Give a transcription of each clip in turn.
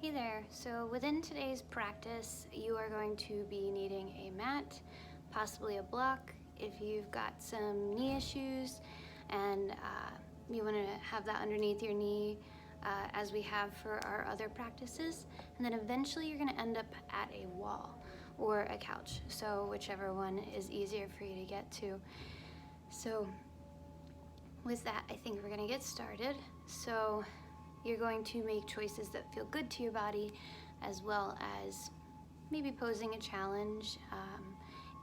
Hey there. So within today's practice, you are going to be needing a mat, possibly a block if you've got some knee issues, and you want to have that underneath your knee as we have for our other practices. And then eventually you're going to end up at a wall or a couch, so whichever one is easier for you to get to. So with that, I think we're going to get started. So you're going to make choices that feel good to your body, as well as maybe posing a challenge.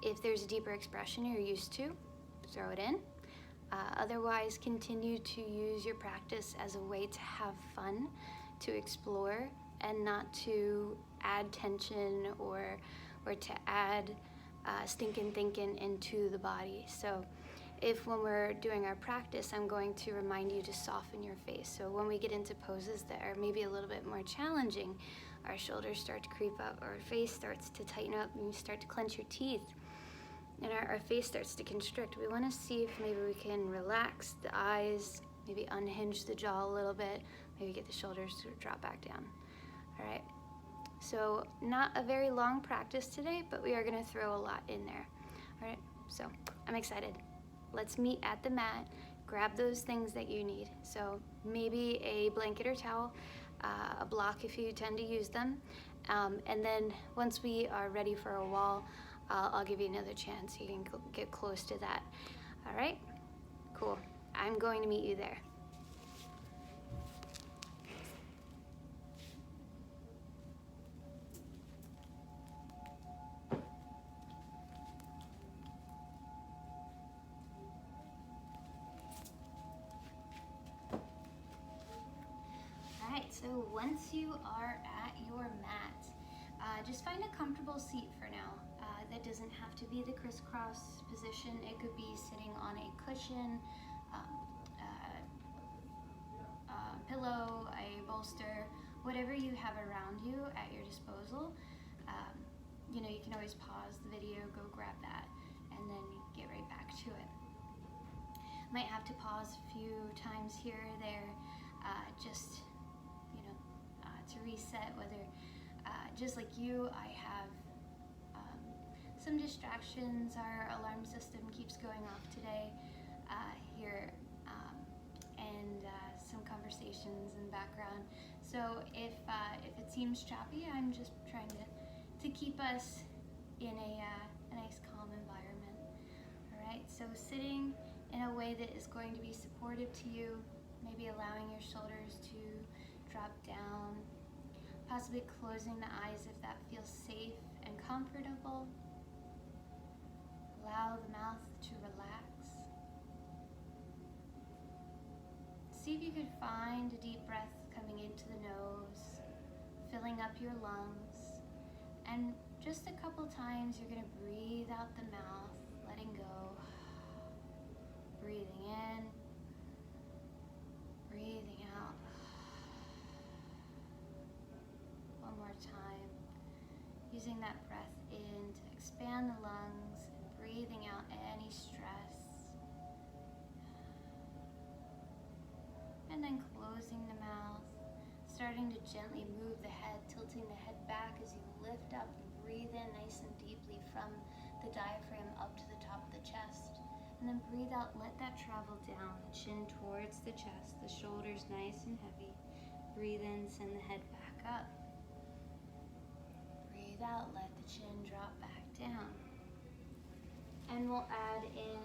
If there's a deeper expression you're used to, throw it in. Otherwise, continue to use your practice as a way to have fun, to explore, and not to add tension or to add stinking thinking into the body. So if when we're doing our practice, I'm going to remind you to soften your face. So when we get into poses that are maybe a little bit more challenging, our shoulders start to creep up, our face starts to tighten up, and you start to clench your teeth, and our face starts to constrict. We want to see if maybe we can relax the eyes, maybe unhinge the jaw a little bit, maybe get the shoulders to drop back down. All right. So not a very long practice today, but we are going to throw a lot in there. All right. So I'm excited. Let's meet at the mat, grab those things that you need. So maybe a blanket or towel, a block if you tend to use them. And then once we are ready for a wall, I'll give you another chance. You can get close to that. All right? Cool. I'm going to meet you there. So once you are at your mat, just find a comfortable seat for now. That doesn't have to be the crisscross position. It could be sitting on a cushion, pillow, a bolster, whatever you have around you at your disposal. You can always pause the video, go grab that, and then get right back to it. Might have to pause a few times here or there, just to reset, whether just like you, I have some distractions. Our alarm system keeps going off today here, and some conversations in the background. So if it seems choppy, I'm just trying to keep us in a nice calm environment. All right, so sitting in a way that is going to be supportive to you, maybe allowing your shoulders to drop down, possibly closing the eyes if that feels safe and comfortable. Allow the mouth to relax. See if you could find a deep breath coming into the nose, filling up your lungs, and just a couple times you're going to breathe out the mouth, letting go, breathing in, breathing out. One more time, using that breath in to expand the lungs and breathing out any stress. And then closing the mouth, starting to gently move the head, tilting the head back as you lift up and breathe in nice and deeply from the diaphragm up to the top of the chest. And then breathe out, let that travel down, the chin towards the chest, the shoulders nice and heavy. Breathe in, send the head back up. Breathe out, let the chin drop back down. And we'll add in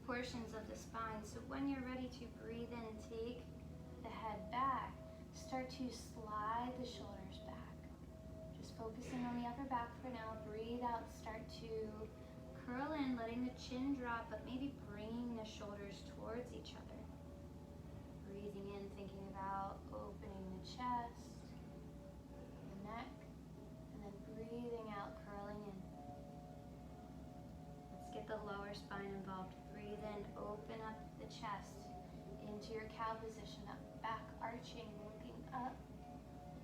portions of the spine. So when you're ready to breathe in, take the head back. Start to slide the shoulders back. Just focusing on the upper back for now. Breathe out, start to curl in, letting the chin drop, but maybe bringing the shoulders towards each other. Breathing in, thinking about opening the chest, the neck, and then breathing out, curling in. Let's get the lower spine involved. Breathe in, open up the chest into your cow position, up, back arching, looking up.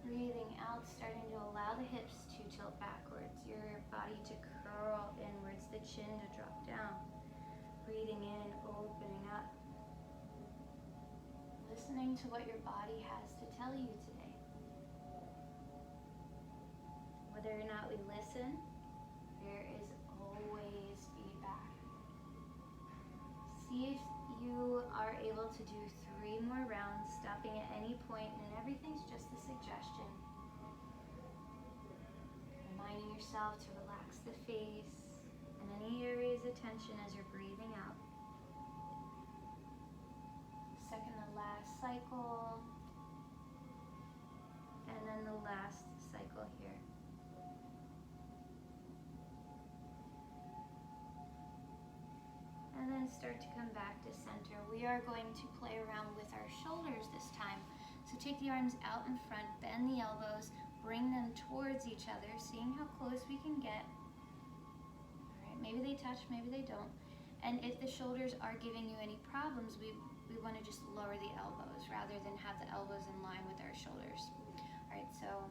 Breathing out, starting to allow the hips to tilt backwards, your body to curl inwards, the chin to drop down. Breathing in, opening up. Listening to what your body has to tell you today. or not we listen, there is always feedback. See if you are able to do 3 more rounds, stopping at any point, and everything's just a suggestion. Reminding yourself to relax the face and any areas of tension as you're breathing out. Second to last cycle, and then the last cycle here. And then start to come back to center. We are going to play around with our shoulders this time. So take the arms out in front, bend the elbows, bring them towards each other, seeing how close we can get. All right, maybe they touch, maybe they don't. And if the shoulders are giving you any problems, we want to just lower the elbows rather than have the elbows in line with our shoulders. All right, so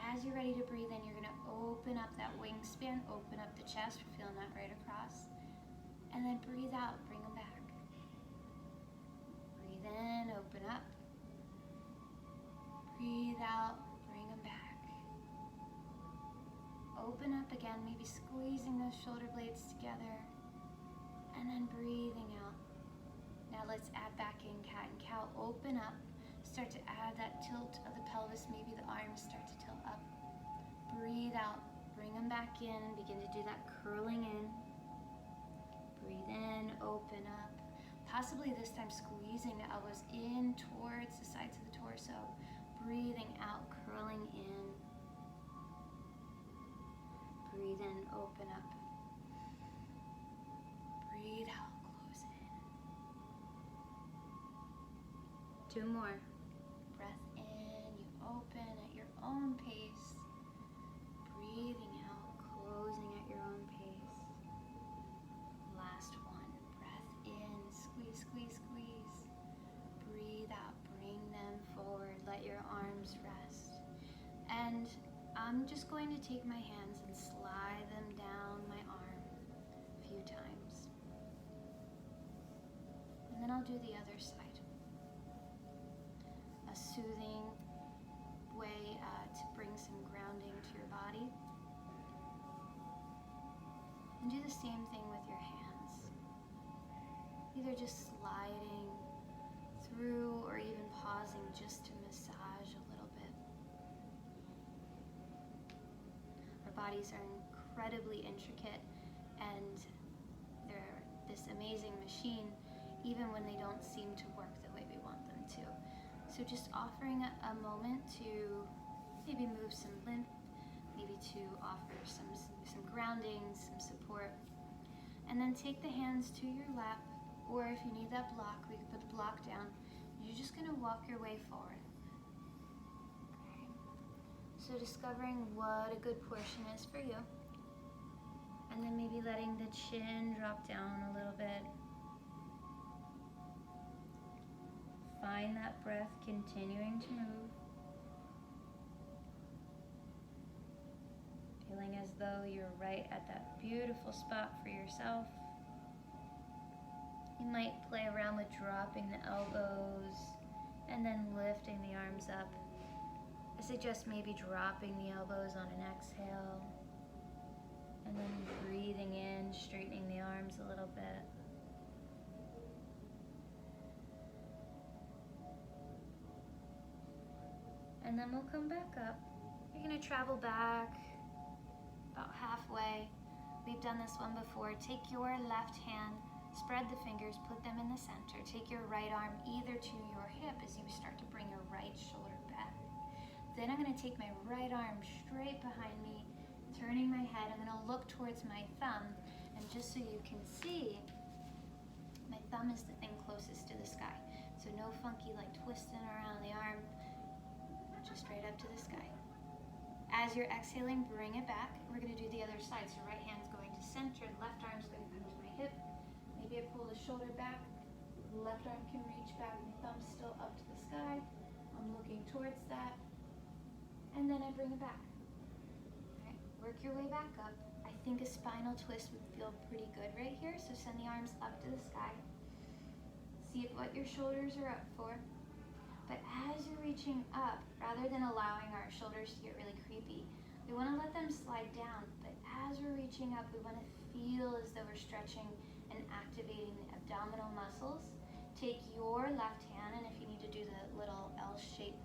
as you're ready to breathe in, you're going to open up that wingspan, open up the chest. We're feeling that right across. And then breathe out, bring them back. Breathe in, open up. Breathe out, bring them back. Open up again, maybe squeezing those shoulder blades together. And then breathing out. Now let's add back in cat and cow. Open up, start to add that tilt of the pelvis. Maybe the arms start to tilt up. Breathe out, bring them back in, begin to do that curling in. Breathe in, open up. Possibly this time squeezing the elbows in towards the sides of the torso. Breathing out, curling in. Breathe in, open up. Breathe out, close in. 2 more. Breath in, you open at your own pace. Breathing out, closing at your own pace. Last one. Breath in, squeeze, squeeze, squeeze. Breathe out, bring them forward. Let your arms rest. And I'm just going to take my hands and slide them down my arm a few times. And then I'll do the other side. A soothing way to bring some grounding to your body. And do the same thing with your hands. Either just sliding through or even pausing just to massage a little bit. Our bodies are incredibly intricate and they're this amazing machine even when they don't seem to work the way we want them to. So just offering a moment to maybe move some lymph, maybe to offer some grounding, some support. And then take the hands to your lap, or if you need that block, we can put the block down. You're just gonna walk your way forward. Okay. So discovering what a good portion is for you. And then maybe letting the chin drop down a little bit. Find that breath continuing to move. Feeling as though you're right at that beautiful spot for yourself. You might play around with dropping the elbows and then lifting the arms up. I suggest maybe dropping the elbows on an exhale and then breathing in, straightening the arms a little bit. And then we'll come back up. You're gonna travel back about halfway. We've done this one before. Take your left hand, spread the fingers, put them in the center. Take your right arm either to your hip as you start to bring your right shoulder back. Then I'm gonna take my right arm straight behind me, turning my head. I'm gonna look towards my thumb, and just so you can see, my thumb is the thing closest to the sky. So no funky like twisting around the arm, just straight up to the sky. As you're exhaling, bring it back. We're gonna do the other side. So right hand's going to center, left arm's gonna come to my hip. Maybe I pull the shoulder back, left arm can reach back, my thumb's still up to the sky. I'm looking towards that. And then I bring it back. Okay, work your way back up. I think a spinal twist would feel pretty good right here. So send the arms up to the sky. See what your shoulders are up for. But as you're reaching up, rather than allowing our shoulders to get really creepy, We want to let them slide down, but as we're reaching up, we want to feel as though we're stretching and activating the abdominal muscles. Take your left hand, and if you need to do the little L-shaped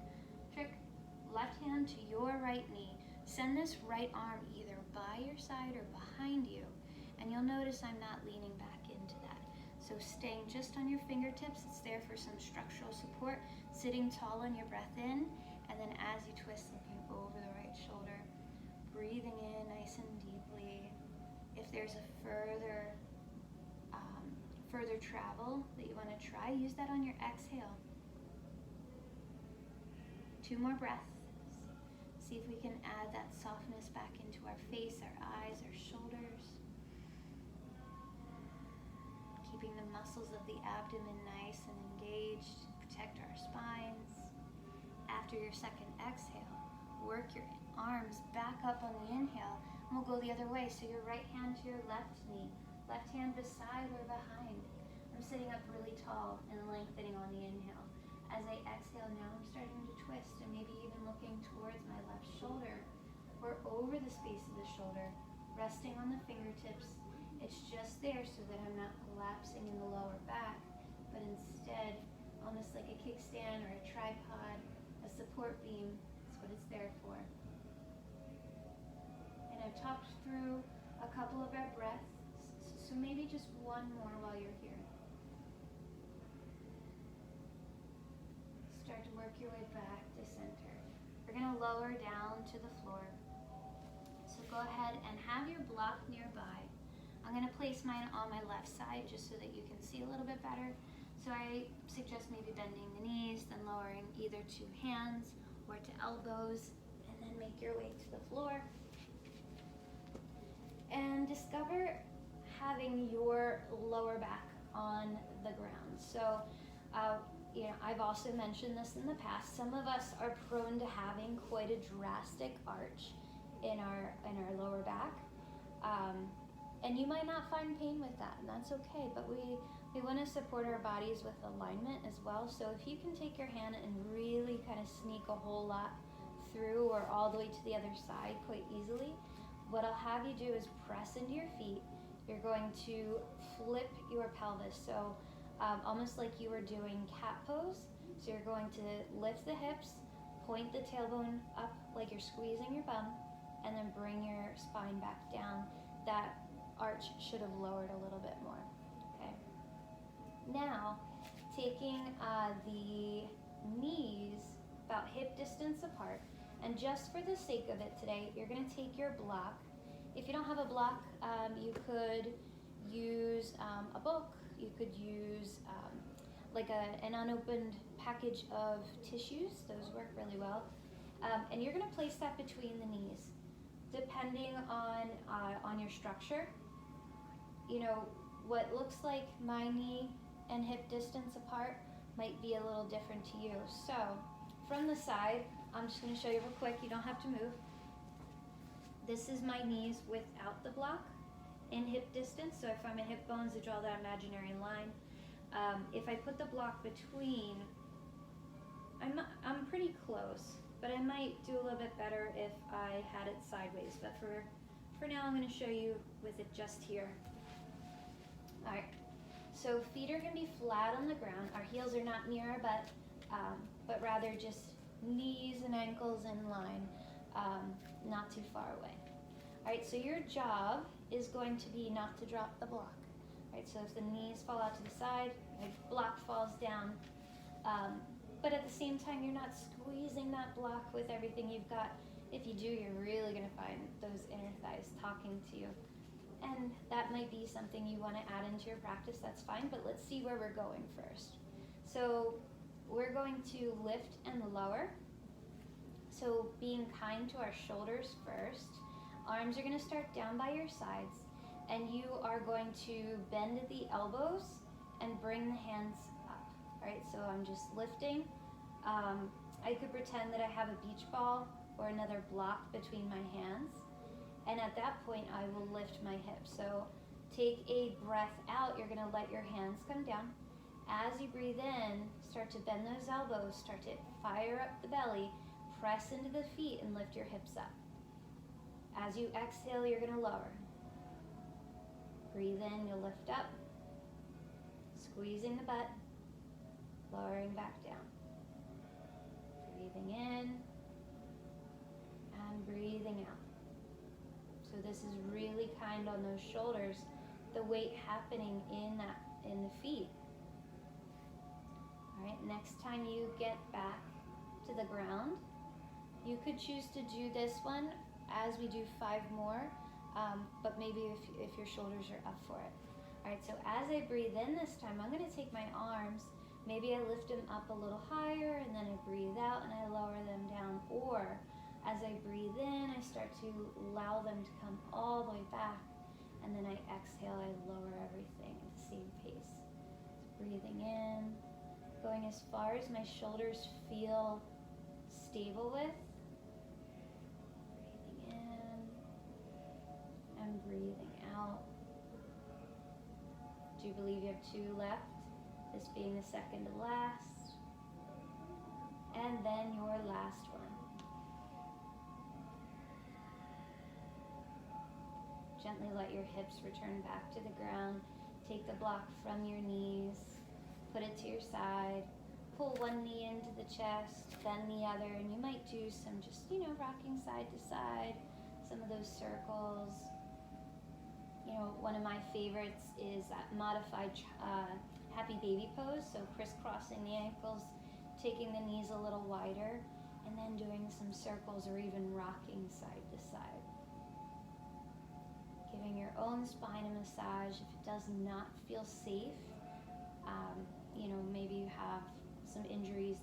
trick, left hand to your right knee. Send this right arm either by your side or behind you, and you'll notice I'm not leaning back into that. So staying just on your fingertips, it's there for some structural support. Sitting tall on your breath in, and then as you twist, looking over the right shoulder, breathing in nice and deeply. If there's a further travel that you want to try, use that on your exhale. 2 more breaths. See if we can add that softness back into our face, our eyes, our shoulders. Keeping the muscles of the abdomen nice and engaged, protect our spines. After your second exhale, work your arms back up on the inhale, and we'll go the other way. So your right hand to your left knee, left hand beside or behind. I'm sitting up really tall and lengthening on the inhale. As I exhale now, I'm starting to twist and maybe even looking towards my left shoulder or over the space of the shoulder, resting on the fingertips. It's just there so that I'm not collapsing in the lower back, but instead, almost like a kickstand or a tripod, a support beam. That's what it's there for. And I've talked through a couple of our breaths, so maybe just one more while you're here. Start to work your way back to center. We're going to lower down to the floor. So go ahead and have your block nearby. I'm going to place mine on my left side just so that you can see a little bit better. So I suggest maybe bending the knees, then lowering either to hands or to elbows, and then make your way to the floor. And discover having your lower back on the ground. So, I've also mentioned this in the past. Some of us are prone to having quite a drastic arch in our lower back. And you might not find pain with that, and that's okay, but we want to support our bodies with alignment as well. So if you can take your hand and really kind of sneak a whole lot through or all the way to the other side quite easily, what I'll have you do is press into your feet. You're going to flip your pelvis, so almost like you were doing cat pose. So you're going to lift the hips, point the tailbone up like you're squeezing your bum, and then bring your spine back down. That arch should have lowered a little bit more. Okay. Now, taking the knees about hip distance apart, and just for the sake of it today, you're going to take your block. If you don't have a block, you could use a book. You could use an unopened package of tissues. Those work really well. And you're going to place that between the knees. Depending on your structure, what looks like my knee and hip distance apart might be a little different to you. So from the side, I'm just going to show you real quick. You don't have to move. This is my knees without the block in hip distance. So if I'm at hip bones, I draw that imaginary line. If I put the block between, I'm pretty close, but I might do a little bit better if I had it sideways. But for now, I'm going to show you with it just here. All right. So feet are going to be flat on the ground. Our heels are not near our butt, but rather just knees and ankles in line, not too far away. All right, so your job is going to be not to drop the block. All right, so if the knees fall out to the side, the block falls down. But at the same time, you're not squeezing that block with everything you've got. If you do, you're really going to find those inner thighs talking to you. And that might be something you want to add into your practice, that's fine, but let's see where we're going first. So we're going to lift and lower. So being kind to our shoulders first. Arms are going to start down by your sides, and you are going to bend at the elbows and bring the hands up. All right, so I'm just lifting. I could pretend that I have a beach ball or another block between my hands. And at that point, I will lift my hips. So take a breath out. You're going to let your hands come down. As you breathe in, start to bend those elbows, start to fire up the belly, press into the feet, and lift your hips up. As you exhale, you're gonna lower. Breathe in, you'll lift up, squeezing the butt, lowering back down. Breathing in and breathing out. So this is really kind on those shoulders, the weight happening in the feet. All right, next time you get back to the ground, you could choose to do this one as we do 5 more, but maybe if your shoulders are up for it. All right, so as I breathe in this time, I'm gonna take my arms, maybe I lift them up a little higher, and then I breathe out and I lower them down. Or as I breathe in, I start to allow them to come all the way back, and then I exhale, I lower everything at the same pace. So breathing in, going as far as my shoulders feel stable with. Breathing in and breathing out. Do you believe you have 2 left? This being the second to last. And then your last one. Gently let your hips return back to the ground. Take the block from your knees. Put it to your side. Pull one knee into the chest, then the other, and you might do some just, rocking side to side, some of those circles. One of my favorites is that modified happy baby pose, so crisscrossing the ankles, taking the knees a little wider, and then doing some circles or even rocking side to side. Giving your own spine a massage. If it does not feel safe, maybe you have some injuries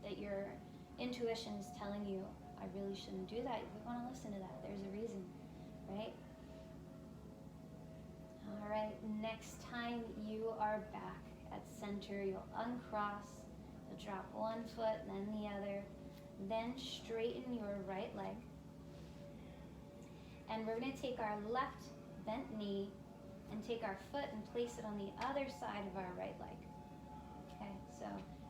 that your intuition is telling you, I really shouldn't do that. We want to listen to that. There's a reason, right? All right, next time you are back at center, you'll uncross, you'll drop one foot, then the other, then straighten your right leg. And we're going to take our left bent knee and take our foot and place it on the other side of our right leg. Okay, so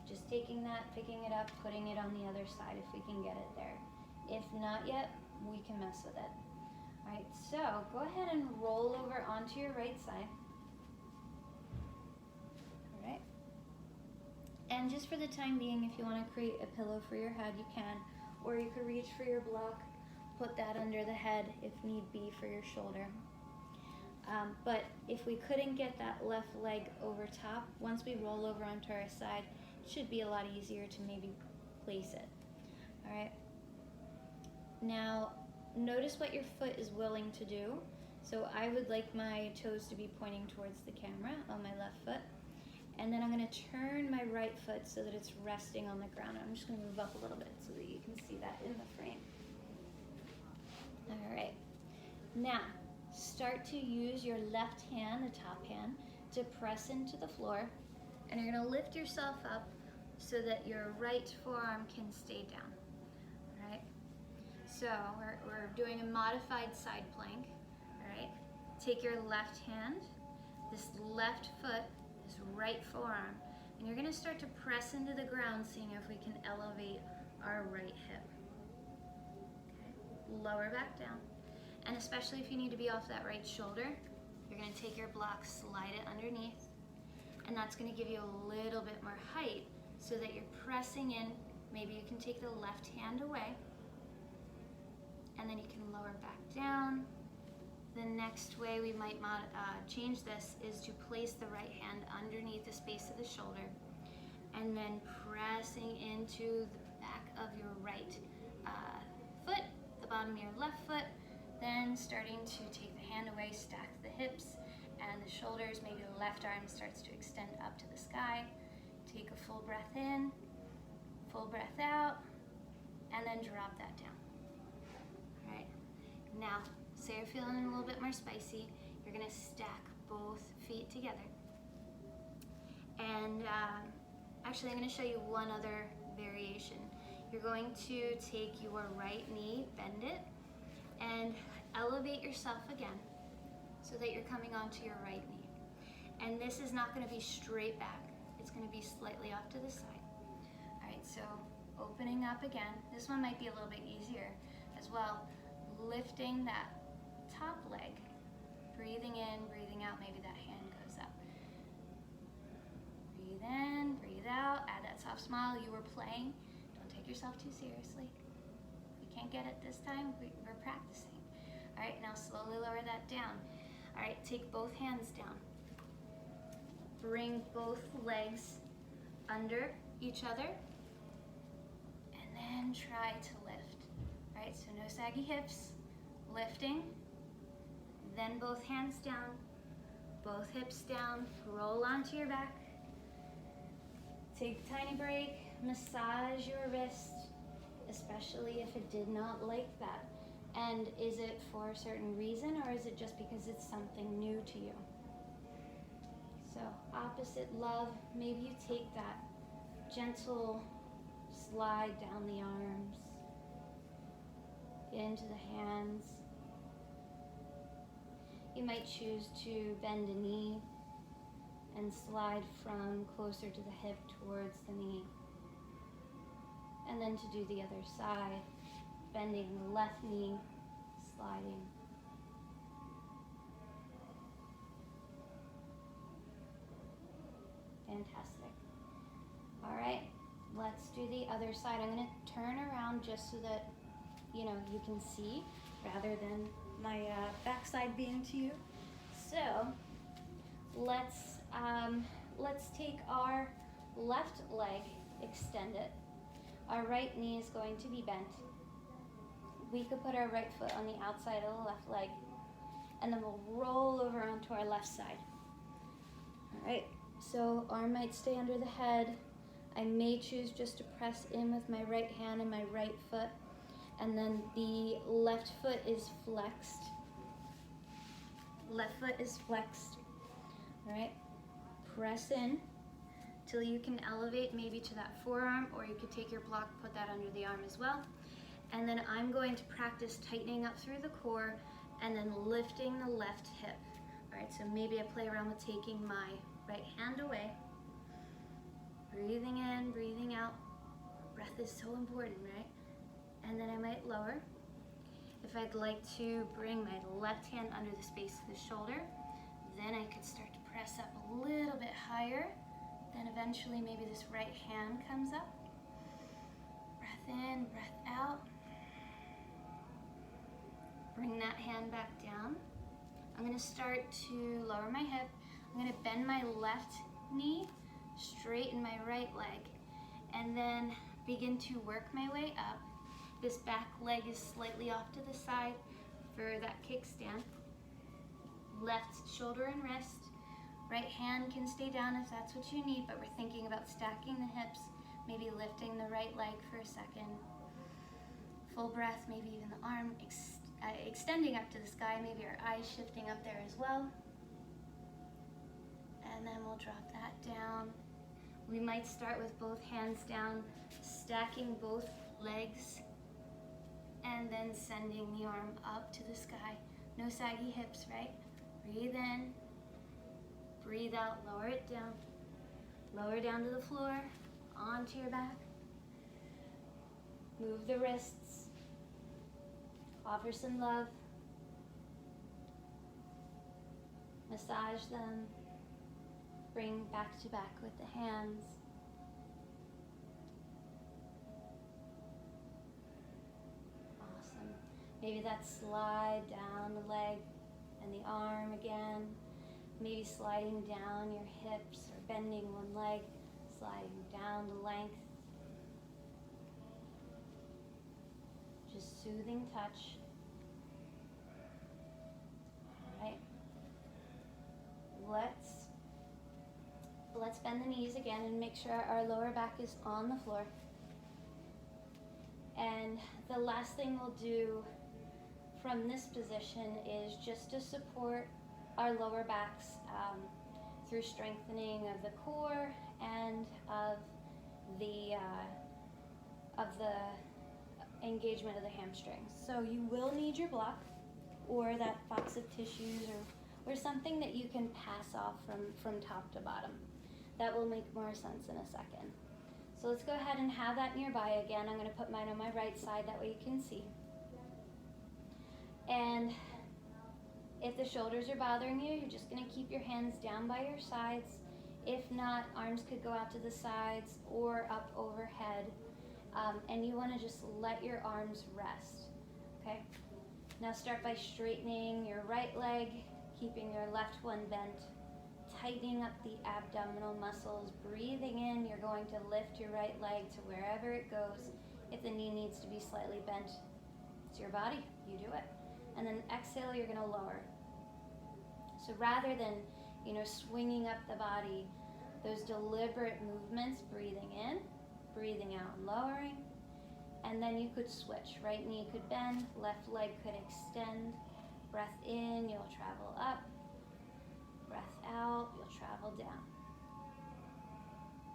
just taking that, picking it up, putting it on the other side if we can get it there. If not yet, we can mess with it. All right, so go ahead and roll over onto your right side. All right. And just for the time being, if you want to create a pillow for your head, you can. Or you could reach for your block, put that under the head if need be for your shoulder. But if we couldn't get that left leg over top, once we roll over onto our side, it should be a lot easier to maybe place it. All right. Now, notice what your foot is willing to do. So I would like my toes to be pointing towards the camera on my left foot. And then I'm going to turn my right foot so that it's resting on the ground. I'm just going to move up a little bit so that you can see that in the frame. All right. Now, start to use your left hand, the top hand, to press into the floor. And you're going to lift yourself up so that your right forearm can stay down. All right. So we're doing a modified side plank. All right. Take your left hand, this left foot, this right forearm, and you're going to start to press into the ground, seeing if we can elevate our right hip. Okay. Lower back down. And especially if you need to be off that right shoulder, you're going to take your block, slide it underneath, and that's going to give you a little bit more height so that you're pressing in. Maybe you can take the left hand away, and then you can lower back down. The next way we might change this is to place the right hand underneath the space of the shoulder, and then pressing into the back of your right foot, the bottom of your left foot. Then starting to take the hand away, stack the hips and the shoulders. Maybe the left arm starts to extend up to the sky. Take a full breath in, full breath out, and then drop that down. All right. Now, say you're feeling a little bit more spicy, you're going to stack both feet together. And actually, I'm going to show you one other variation. You're going to take your right knee, bend it, and elevate yourself again so that you're coming onto your right knee. And this is not going to be straight back. It's going to be slightly off to the side. All right, so opening up again. This one might be a little bit easier as well. lifting that top leg, breathing in, breathing out, maybe that hand goes up. Breathe in, breathe out, add that soft smile. You were playing, don't take yourself too seriously. If you can't get it this time, we're practicing. All right, now slowly lower that down. All right, take both hands down. Bring both legs under each other, and then try to lift. All right, so no saggy hips, lifting, then both hands down, both hips down, roll onto your back. Take a tiny break, massage your wrist, especially if it did not like that. And is it for a certain reason, or is it just because it's something new to you? So opposite love, maybe you take that gentle slide down the arms, into the hands. You might choose to bend a knee and slide from closer to the hip towards the knee. And then to do the other side, bending the left knee, sliding. Fantastic. All right, let's do the other side. I'm going to turn around just so that you can see rather than my backside being to you. So let's take our left leg, extend it. Our right knee is going to be bent. We could put our right foot on the outside of the left leg, and then we'll roll over onto our left side. All right, so arm might stay under the head. I may choose just to press in with my right hand and my right foot, and then the left foot is flexed. Left foot is flexed. All right, press in till you can elevate maybe to that forearm, or you could take your block, put that under the arm as well. And then I'm going to practice tightening up through the core and then lifting the left hip. All right, so maybe I play around with taking my right hand away, breathing in, breathing out. Breath is so important, right? And then I might lower. If I'd like to bring my left hand under the space of the shoulder, then I could start to press up a little bit higher. Then eventually maybe this right hand comes up. Breath in, breath out. Bring that hand back down. I'm going to start to lower my hip. I'm going to bend my left knee, straighten my right leg, and then begin to work my way up. This back leg is slightly off to the side for that kickstand. Left shoulder and wrist. Right hand can stay down if that's what you need, but we're thinking about stacking the hips, maybe lifting the right leg for a second. Full breath, maybe even the arm extending up to the sky, maybe our eyes shifting up there as well. And then we'll drop that down. We might start with both hands down, stacking both legs, and then sending the arm up to the sky. No saggy hips, right? Breathe in, breathe out, lower it down. Lower down to the floor, onto your back. Move the wrists. Offer some love. Massage them. Bring back to back with the hands. Awesome. Maybe that slide down the leg and the arm again. Maybe sliding down your hips or bending one leg, sliding down the length. Just soothing touch. All right. Let's bend the knees again and make sure our lower back is on the floor. And the last thing we'll do from this position is just to support our lower backs through strengthening of the core and of the engagement of the hamstrings. So you will need your block or that box of tissues or something that you can pass off from top to bottom. That will make more sense in a second. So let's go ahead and have that nearby again. I'm going to put mine on my right side, that way you can see. And if the shoulders are bothering you, you're just gonna keep your hands down by your sides. If not, arms could go out to the sides or up overhead. And you wanna just let your arms rest, okay? Now start by straightening your right leg, keeping your left one bent, tightening up the abdominal muscles. Breathing in, you're going to lift your right leg to wherever it goes. If the knee needs to be slightly bent, it's your body, you do it. And then exhale, you're gonna lower. So rather than, swinging up the body, those deliberate movements, breathing in, breathing out, and lowering. And then you could switch. Right knee could bend, left leg could extend. Breath in, you'll travel up. Breath out, you'll travel down.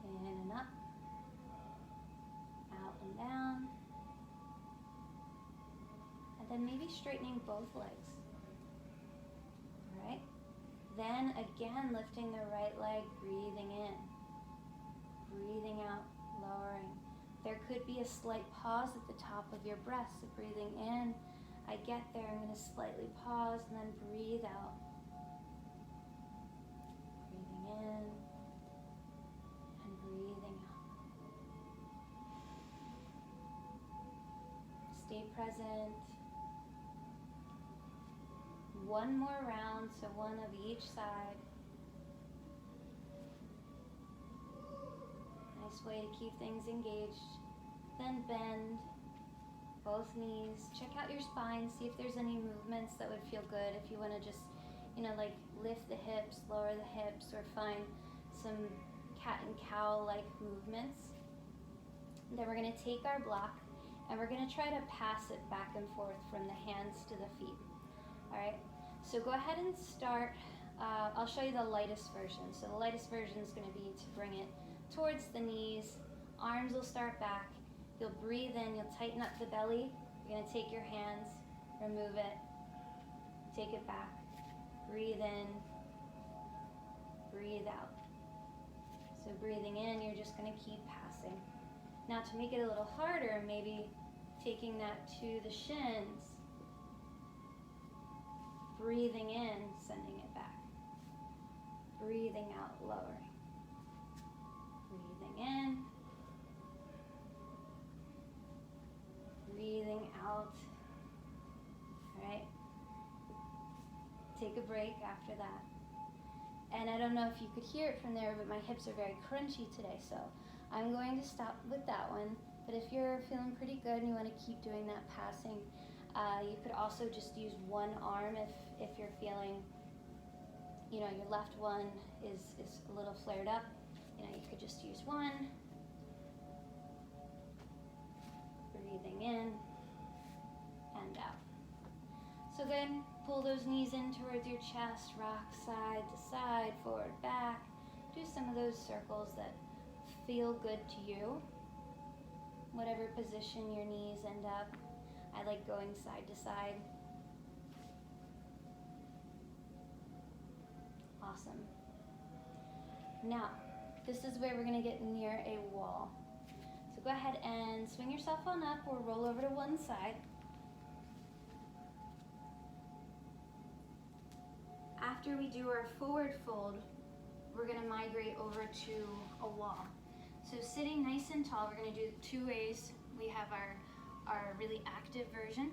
In and up. Out and down. And then maybe straightening both legs. All right? Then again, lifting the right leg, breathing in. Breathing out, lowering. There could be a slight pause at the top of your breath. So breathing in, I get there, I'm going to slightly pause and then breathe out. Breathing in and breathing out. Stay present. One more round, so one of each side. Nice way to keep things engaged. Then bend both knees. Check out your spine, see if there's any movements that would feel good. If you want to just, like lift the hips, lower the hips, or find some cat and cow-like movements. And then we're going to take our block and we're going to try to pass it back and forth from the hands to the feet. All right, so go ahead and start. I'll show you the lightest version. So the lightest version is going to be to bring it towards the knees. Arms will start back. You'll breathe in, you'll tighten up the belly. You're going to take your hands, remove it, take it back. Breathe in, breathe out. So breathing in, you're just going to keep passing. Now to make it a little harder, maybe taking that to the shins. Breathing in, sending it back. Breathing out, lowering. Breathing in. Breathing out. All right. Take a break after that. And I don't know if you could hear it from there, but my hips are very crunchy today, so I'm going to stop with that one. But if you're feeling pretty good and you want to keep doing that passing, you could also just use one arm if you're feeling, your left one is a little flared up. You could just use one. Breathing in and out. So then pull those knees in towards your chest, rock side to side, forward, back. Do some of those circles that feel good to you. Whatever position your knees end up. I like going side to side. Awesome. Now, this is where we're going to get near a wall. So go ahead and swing yourself on up or roll over to one side. After we do our forward fold, we're going to migrate over to a wall. So sitting nice and tall, we're going to do it two ways. We have our really active version.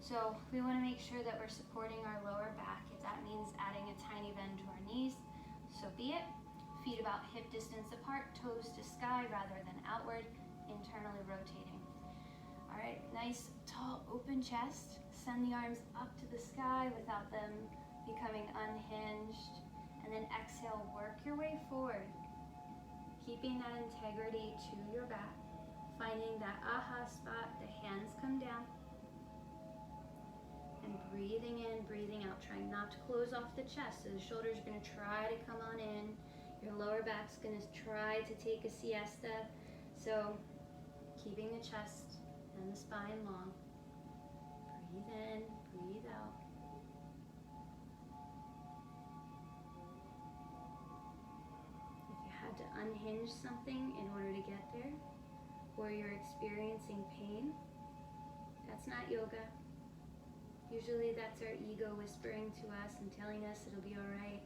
So we want to make sure that we're supporting our lower back. If that means adding a tiny bend to our knees, so be it. Feet about hip distance apart, toes to sky rather than outward, internally rotating. All right, nice, tall, open chest. Send the arms up to the sky without them becoming unhinged. And then exhale, work your way forward. Keeping that integrity to your back. Finding that aha spot, the hands come down. And breathing in, breathing out, trying not to close off the chest. So the shoulders are going to try to come on in. Your lower back's going to try to take a siesta. So keeping the chest and the spine long. Breathe in, breathe out. If you had to unhinge something in order to get there, or you're experiencing pain, that's not yoga. Usually that's our ego whispering to us and telling us it'll be all right.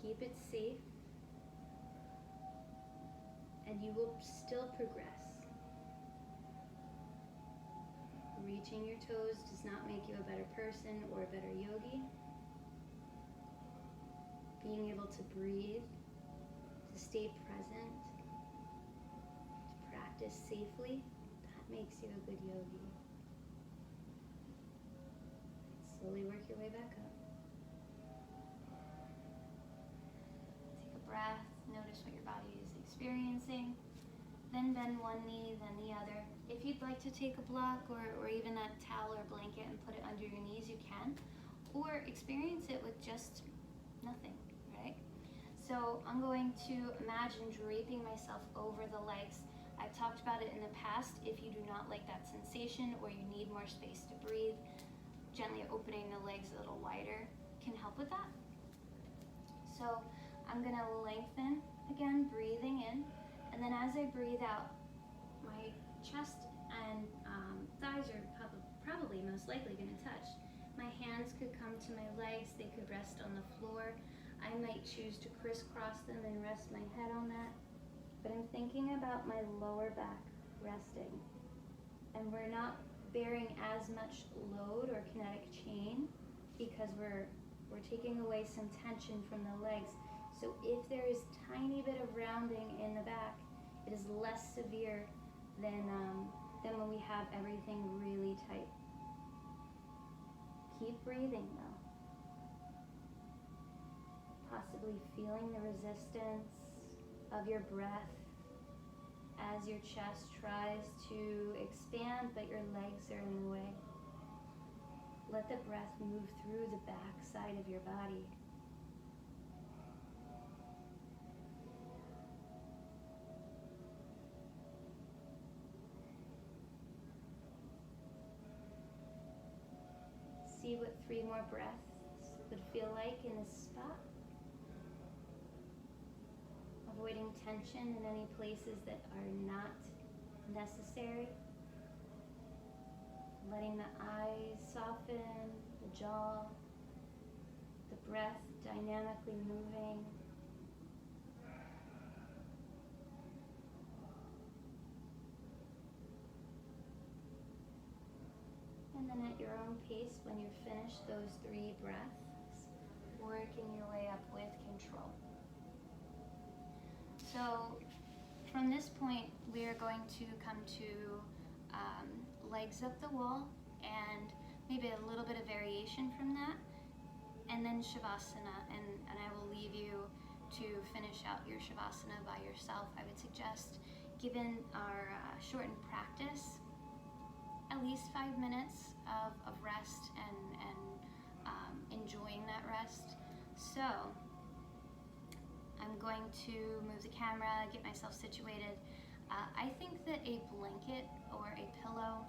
Keep it safe, and you will still progress. Reaching your toes does not make you a better person or a better yogi. Being able to breathe, to stay present, to practice safely, that makes you a good yogi. Slowly work your way back up. Take a breath, notice what your body is experiencing. Then bend one knee, then the other. If you'd like to take a block or even a towel or blanket and put it under your knees, you can. Or experience it with just nothing, right? So I'm going to imagine draping myself over the legs. I've talked about it in the past. If you do not like that sensation or you need more space to breathe, gently opening the legs a little wider can help with that. So I'm gonna lengthen, again, breathing in. And then as I breathe out, my chest and thighs are probably most likely going to touch. My hands could come to my legs, they could rest on the floor. I might choose to crisscross them and rest my head on that. But I'm thinking about my lower back resting. And we're not bearing as much load or kinetic chain because we're taking away some tension from the legs. So if there is tiny bit of rounding in the back, it is less severe than when we have everything really tight. Keep breathing though. Possibly feeling the resistance of your breath as your chest tries to expand, but your legs are in the way. Let the breath move through the back side of your body. See what 3 more breaths would feel like in this spot. Avoiding tension in any places that are not necessary. Letting the eyes soften, the jaw, the breath dynamically moving. And then at your own pace, when you're finished those 3 breaths, working your way up with control. So from this point, we are going to come to legs up the wall and maybe a little bit of variation from that, and then Shavasana, and I will leave you to finish out your Shavasana by yourself. I would suggest, given our shortened practice, at least 5 minutes of rest and enjoying that rest. So I'm going to move the camera, get myself situated. I think that a blanket or a pillow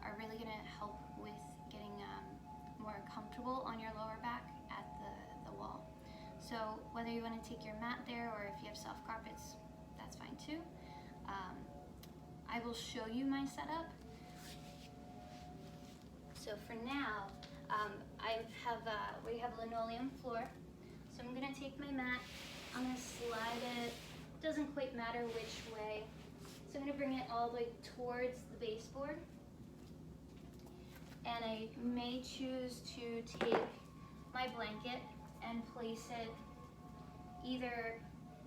are really going to help with getting more comfortable on your lower back at the wall. So whether you want to take your mat there or if you have soft carpets, that's fine too. I will show you my setup. So for now, we have linoleum floor. So I'm going to take my mat, I'm going to slide it, doesn't quite matter which way. So I'm going to bring it all the way towards the baseboard. And I may choose to take my blanket and place it either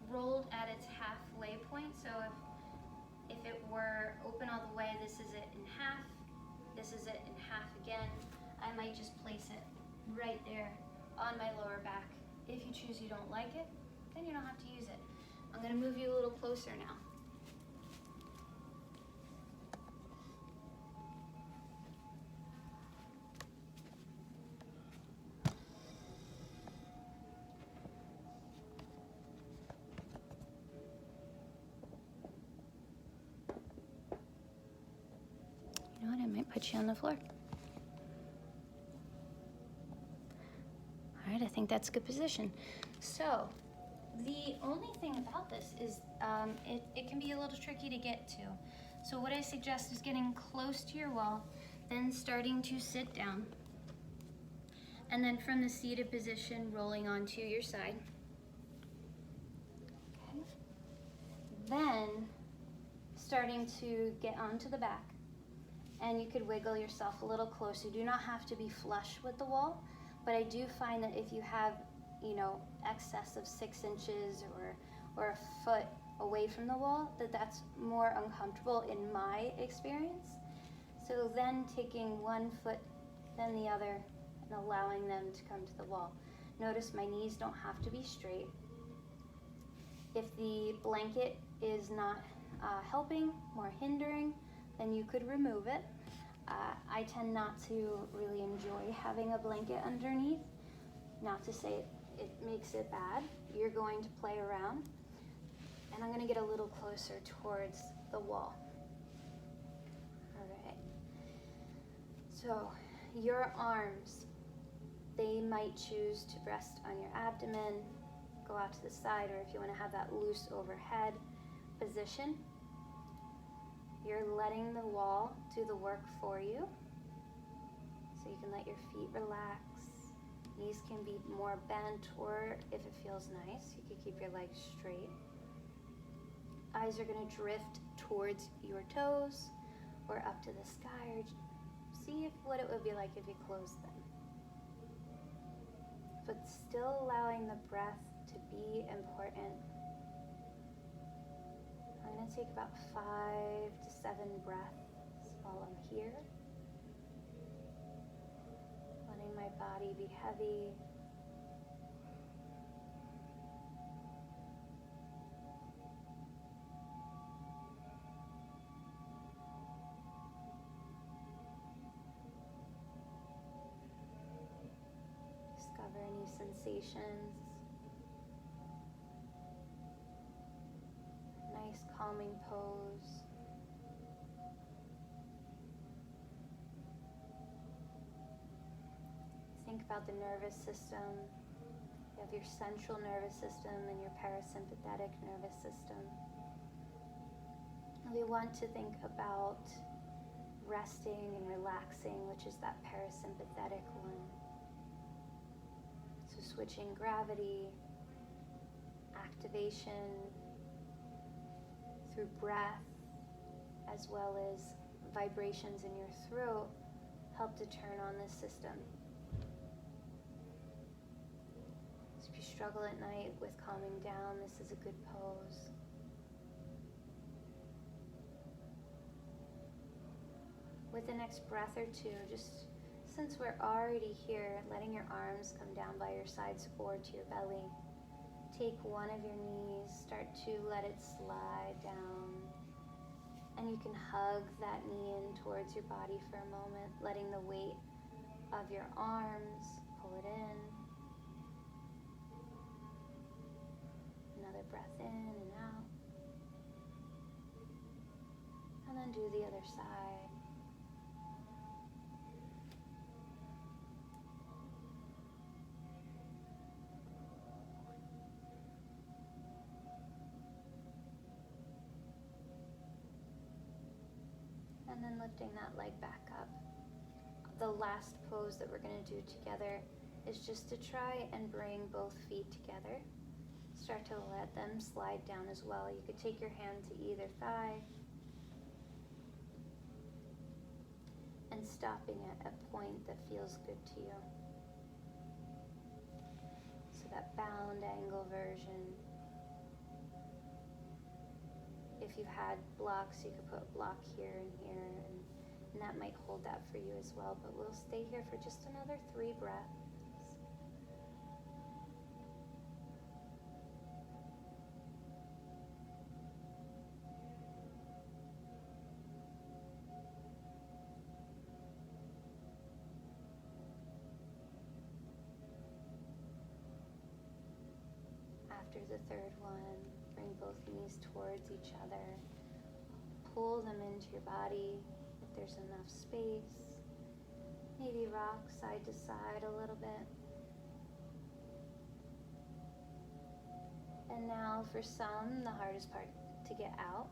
rolled at its halfway point. So if it were open all the way, this is it in half, this is it in half again. I might just place it right there on my lower back. If you choose you don't like it, then you don't have to use it. I'm going to move you a little closer now. You know what, I might put you on the floor. All right, I think that's a good position. So the only thing about this is it can be a little tricky to get to. So what I suggest is getting close to your wall. Then starting to sit down. And then from the seated position, rolling onto your side. Okay. Then starting to get onto the back. And you could wiggle yourself a little closer. You do not have to be flush with the wall, but I do find that if you have, excess of 6 inches or a foot away from the wall, that's more uncomfortable in my experience. So then taking one foot, then the other, and allowing them to come to the wall. Notice my knees don't have to be straight. If the blanket is not helping or hindering, then you could remove it. I tend not to really enjoy having a blanket underneath. Not to say it makes it bad. You're going to play around. And I'm going to get a little closer towards the wall. All right. So your arms, they might choose to rest on your abdomen, go out to the side, or if you want to have that loose overhead position. You're letting the wall do the work for you. So you can let your feet relax. Knees can be more bent, or if it feels nice, you could keep your legs straight. Eyes are going to drift towards your toes or up to the sky, or see what it would be like if you closed them. But still allowing the breath to be important. I'm going to take about 5 to 7 breaths while I'm here. Letting my body be heavy. Discover any sensations. Nice calming pose. Think about the nervous system. You have your central nervous system and your parasympathetic nervous system. And we want to think about resting and relaxing, which is that parasympathetic one. So switching gravity, activation through breath, as well as vibrations in your throat, help to turn on this system. So if you struggle at night with calming down, this is a good pose. With the next breath or two, just since we're already here, letting your arms come down by your sides or to your belly. Take one of your knees, start to let it slide down. And you can hug that knee in towards your body for a moment, letting the weight of your arms pull it in. Another breath in and out. And then do the other side. And then lifting that leg back up. The last pose that we're going to do together is just to try and bring both feet together. Start to let them slide down as well. You could take your hand to either thigh and stopping at a point that feels good to you. So that bound angle version. If you had blocks, you could put a block here and here, and that might hold that for you as well. But we'll stay here for just another 3 breaths. After the 3rd one, bring both knees towards each other. Pull them into your body if there's enough space. Maybe rock side to side a little bit. And now for some, the hardest part to get out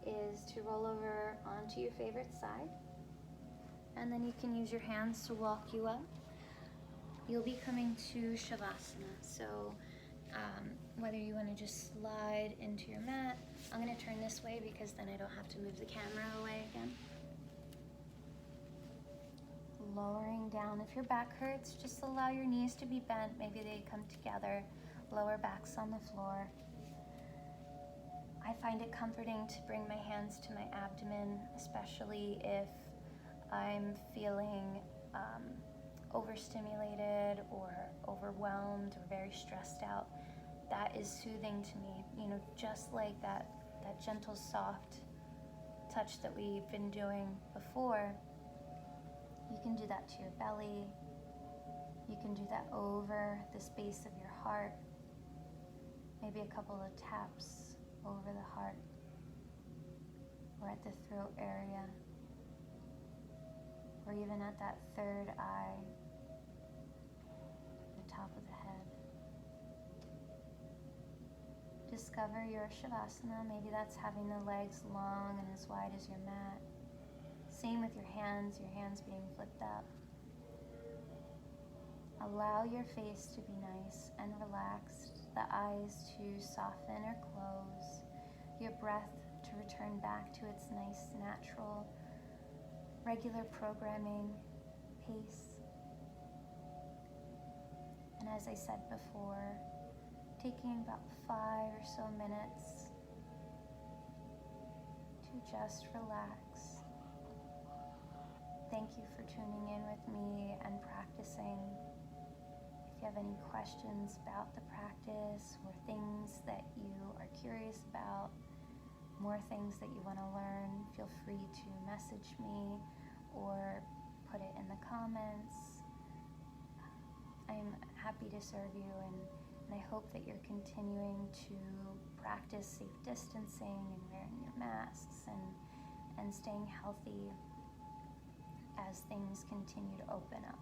is to roll over onto your favorite side. And then you can use your hands to walk you up. You'll be coming to Shavasana, so whether you want to just slide into your mat, I'm going to turn this way because then I don't have to move the camera away again. Lowering down. If your back hurts, just allow your knees to be bent. Maybe they come together. Lower back's on the floor. I find it comforting to bring my hands to my abdomen, especially if I'm feeling overstimulated or overwhelmed or very stressed out. That is soothing to me, you know, just like that gentle, soft touch that we've been doing before. You can do that to your belly. You can do that over the space of your heart. Maybe a couple of taps over the heart or at the throat area, or even at that third eye, the top of the head. Discover your Shavasana. Maybe that's having the legs long and as wide as your mat. Same with your hands being flipped up. Allow your face to be nice and relaxed, the eyes to soften or close, your breath to return back to its nice, natural, regular programming pace. And as I said before, taking about 5 or so minutes to just relax. Thank you for tuning in with me and practicing. If you have any questions about the practice or things that you are curious about, more things that you want to learn, feel free to message me or put it in the comments. I'm happy to serve you, and I hope that you're continuing to practice safe distancing and wearing your masks and staying healthy as things continue to open up.